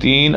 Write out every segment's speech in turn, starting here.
3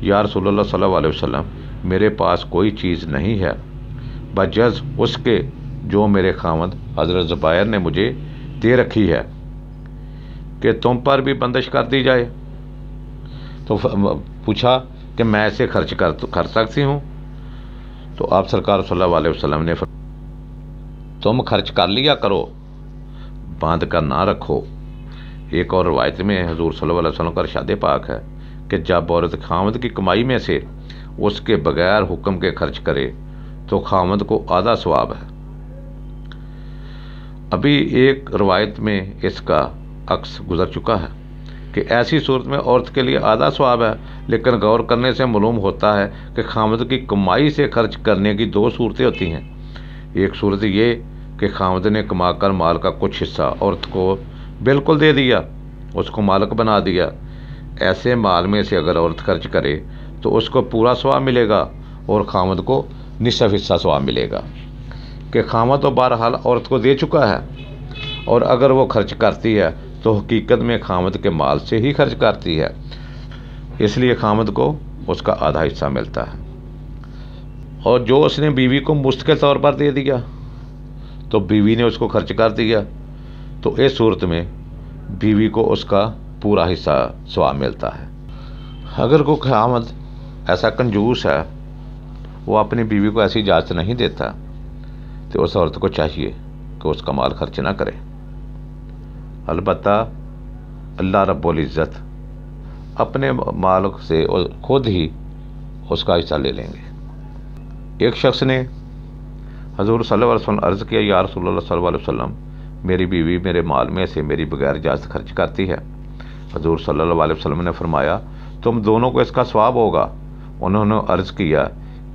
یا رسول اللہ صلی اللہ علیہ وسلم میرے پاس کوئی چیز نہیں ہے بجز اس کے جو میرے خاوند حضرت زبیر نے مجھے دے رکھی ہے کہ تم پر بھی بندش کر دی جائے۔ تو پوچھا کہ میں ایسے خرچ کر سکتی ہوں؟ تو آپ سرکار صلی اللہ علیہ وسلم نے تم خرچ کر لیا کرو، باندھ کر نہ رکھو۔ ایک اور روایت میں حضور صلی اللہ علیہ وسلم کا ارشاد پاک ہے کہ جب عورت خاوند کی کمائی میں سے اس کے بغیر حکم کے خرچ کرے تو خاوند کو آدھا ثواب ہے۔ ابھی ایک روایت میں اس کا عکس گزر چکا ہے کہ ایسی صورت میں عورت کے لیے آدھا ثواب ہے، لیکن غور کرنے سے معلوم ہوتا ہے کہ خاوند کی کمائی سے خرچ کرنے کی دو صورتیں ہوتی ہیں۔ ایک صورت یہ کہ خاوند نے کما کر مال کا کچھ حصہ عورت کو بالکل دے دیا، اس کو مالک بنا دیا۔ ایسے مال میں سے اگر عورت خرچ کرے تو اس کو پورا ثواب ملے گا اور خاوند کو نصف حصہ ثواب ملے گا کہ خاوند تو بہرحال عورت کو دے چکا ہے، اور اگر وہ خرچ کرتی ہے تو حقیقت میں خاوند کے مال سے ہی خرچ کرتی ہے، اس لیے خاوند کو اس کا آدھا حصہ ملتا ہے۔ اور جو اس نے بیوی کو مفت کے طور پر دے دیا تو بیوی نے اس کو خرچ کر دیا، تو اس صورت میں بیوی کو اس کا پورا حصہ ثواب ملتا ہے۔ اگر کوئی خاوند ایسا کنجوس ہے، وہ اپنی بیوی کو ایسی اجازت نہیں دیتا، تو اس عورت کو چاہیے کہ اس کا مال خرچ نہ کرے۔ البتہ اللہ رب العزت اپنے مال سے خود ہی اس کا حصہ لے لیں گے۔ ایک شخص نے حضور صلی اللہ علیہ وسلم عرض کیا، یا رسول اللہ صلی اللہ علیہ وسلم میری بیوی میرے مال میں سے میری بغیر اجازت خرچ کرتی ہے۔ حضور صلی اللہ علیہ وسلم نے فرمایا تم دونوں کو اس کا ثواب ہوگا۔ انہوں نے عرض کیا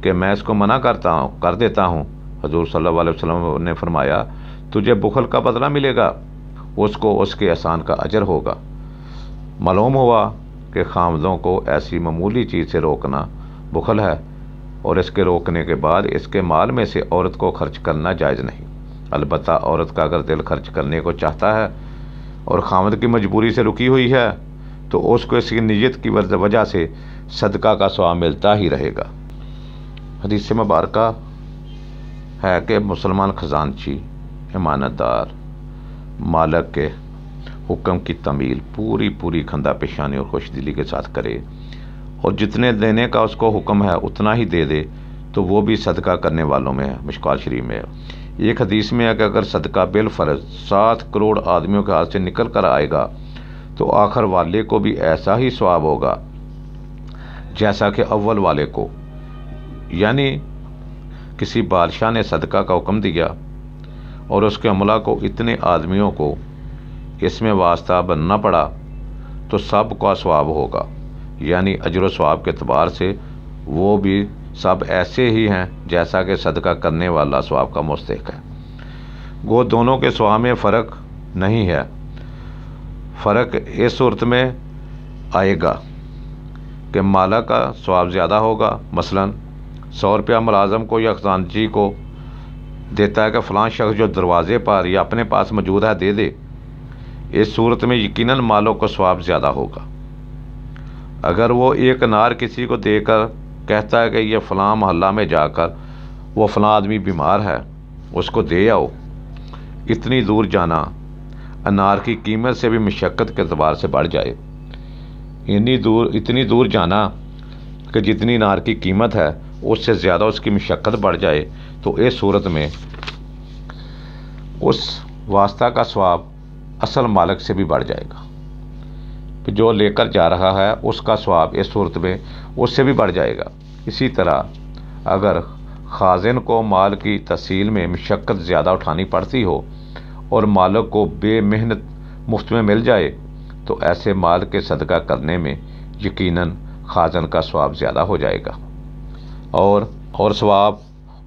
کہ میں اس کو منع کر دیتا ہوں۔ حضور صلی اللہ علیہ وسلم نے فرمایا تجھے بخل کا بدلہ ملے گا، اس کو اس کے احسان کا اجر ہوگا۔ معلوم ہوا کہ خاوندوں کو ایسی معمولی چیز سے روکنا بخل ہے، اور اس کے روکنے کے بعد اس کے مال میں سے عورت کو خرچ کرنا جائز نہیں۔ البتہ عورت کا اگر دل خرچ کرنے کو چاہتا ہے اور خاوند کی مجبوری سے رکی ہوئی ہے تو اس کو اس کی نیت کی وجہ سے صدقہ کا ثواب ملتا ہی رہے گا۔ حدیث مبارکہ ہے کہ مسلمان خزانچی امانت دار مالک کے حکم کی تعمیل پوری کھندہ پیشانی اور خوش دلی کے ساتھ کرے، اور جتنے دینے کا اس کو حکم ہے اتنا ہی دے دے، تو وہ بھی صدقہ کرنے والوں میں ہے۔ مشکوٰۃ شریف میں ایک حدیث میں ہے کہ اگر صدقہ بالفرض 7 کروڑ آدمیوں کے ہاتھ سے نکل کر آئے گا تو آخر والے کو بھی ایسا ہی ثواب ہوگا جیسا کہ اول والے کو۔ یعنی کسی بادشاہ نے صدقہ کا حکم دیا اور اس کے عملہ کو اتنے آدمیوں کو اس میں واسطہ بننا پڑا تو سب کا ثواب ہوگا، یعنی اجر و ثواب کے اعتبار سے وہ بھی سب ایسے ہی ہیں جیسا کہ صدقہ کرنے والا ثواب کا مستحق ہے۔ گو دونوں کے ثواب میں فرق نہیں ہے۔ فرق اس صورت میں آئے گا کہ مالا کا ثواب زیادہ ہوگا۔ مثلا 100 روپیہ ملازم کو یا خزانچی کو دیتا ہے کہ فلاں شخص جو دروازے پر یا اپنے پاس موجود ہے دے دے، اس صورت میں یقیناً مالوں کا ثواب زیادہ ہوگا۔ اگر وہ ایک انار کسی کو دے کر کہتا ہے کہ یہ فلاں محلہ میں جا کر وہ فلاں آدمی بیمار ہے، اس کو دے آؤ، اتنی دور جانا انار کی قیمت سے بھی مشقت کے اعتبار سے بڑھ جائے، اتنی دور جانا کہ جتنی انار کی قیمت ہے اس سے زیادہ اس کی مشقت بڑھ جائے، تو اس صورت میں اس واسطہ کا ثواب اصل مالک سے بھی بڑھ جائے گا۔ جو لے کر جا رہا ہے اس کا ثواب اس صورت میں اس سے بھی بڑھ جائے گا۔ اسی طرح اگر خازن کو مال کی تحصیل میں مشقت زیادہ اٹھانی پڑتی ہو اور مالک کو بے محنت مفت میں مل جائے تو ایسے مال کے صدقہ کرنے میں یقیناً خازن کا ثواب زیادہ ہو جائے گا، اور ثواب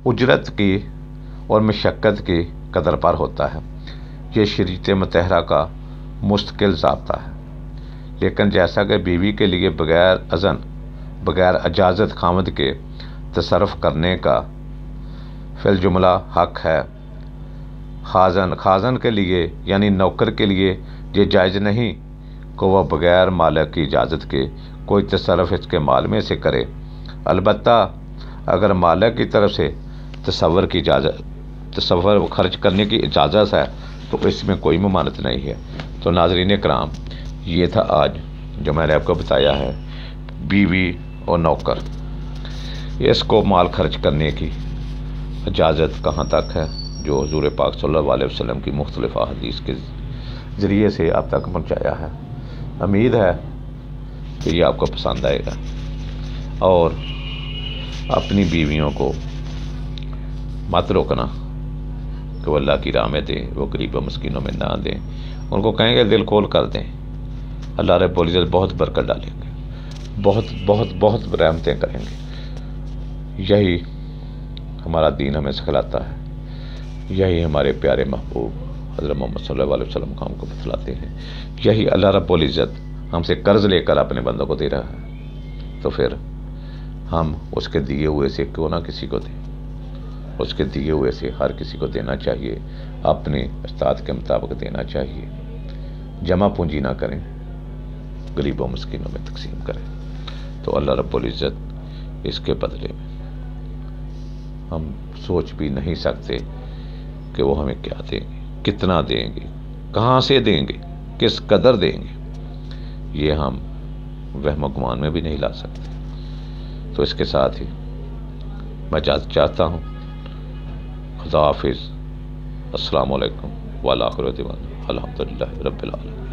اجرت کی اور مشقت کی قدر پر ہوتا ہے۔ یہ شریعت مطہرہ کا مستقل ضابطہ ہے۔ لیکن جیسا کہ بیوی کے لیے بغیر اذن بغیر اجازت خاوند کے تصرف کرنے کا فی الجملہ حق ہے، خازن کے لیے یعنی نوکر کے لیے یہ جائز نہیں کہ وہ بغیر مالک کی اجازت کے کوئی تصرف اس کے مال میں سے کرے، البتہ اگر مالک کی طرف سے تصور خرچ کرنے کی اجازت ہے تو اس میں کوئی ممانعت نہیں ہے۔ تو ناظرین کرام، یہ تھا آج جو میں نے آپ کو بتایا ہے بیوی اور نوکر، اس کو مال خرچ کرنے کی اجازت کہاں تک ہے، جو حضور پاک صلی اللہ علیہ وسلم کی مختلف احادیث کے ذریعے سے آپ تک پہنچایا ہے۔ امید ہے کہ یہ آپ کو پسند آئے گا، اور اپنی بیویوں کو مت روکنا کہ وہ اللہ کی راہ میں دیں، وہ غریب و مسکینوں میں نہ دیں، ان کو کہیں گے دل کھول کر دیں، اللہ رب العزت بہت برکت ڈالیں گے، بہت بہت بہت رحمتیں کریں گے۔ یہی ہمارا دین ہمیں سکھلاتا ہے، یہی ہمارے پیارے محبوب حضرت محمد صلی اللہ علیہ وسلم کو ہم کو بتلاتے ہیں، یہی اللہ رب العزت ہم سے قرض لے کر اپنے بندوں کو دے رہا ہے، تو پھر ہم اس کے دیے ہوئے سے کیوں نہ کسی کو دیں، اس کے دیے ہوئے سے ہر کسی کو دینا چاہیے، اپنے استاد کے مطابق دینا چاہیے، جمع پونجی نہ کریں، غریبوں مسکینوں میں تقسیم کریں، تو اللہ رب العزت اس کے بدلے میں ہم سوچ بھی نہیں سکتے کہ وہ ہمیں کیا دیں گے، کتنا دیں گے، کہاں سے دیں گے، کس قدر دیں گے، یہ ہم وہم و گمان میں بھی نہیں لا سکتے۔ تو اس کے ساتھ ہی میں اجازت چاہتا ہوں، خدا حافظ، السلام علیکم وآخر دعوانا الحمدللہ رب العالمین۔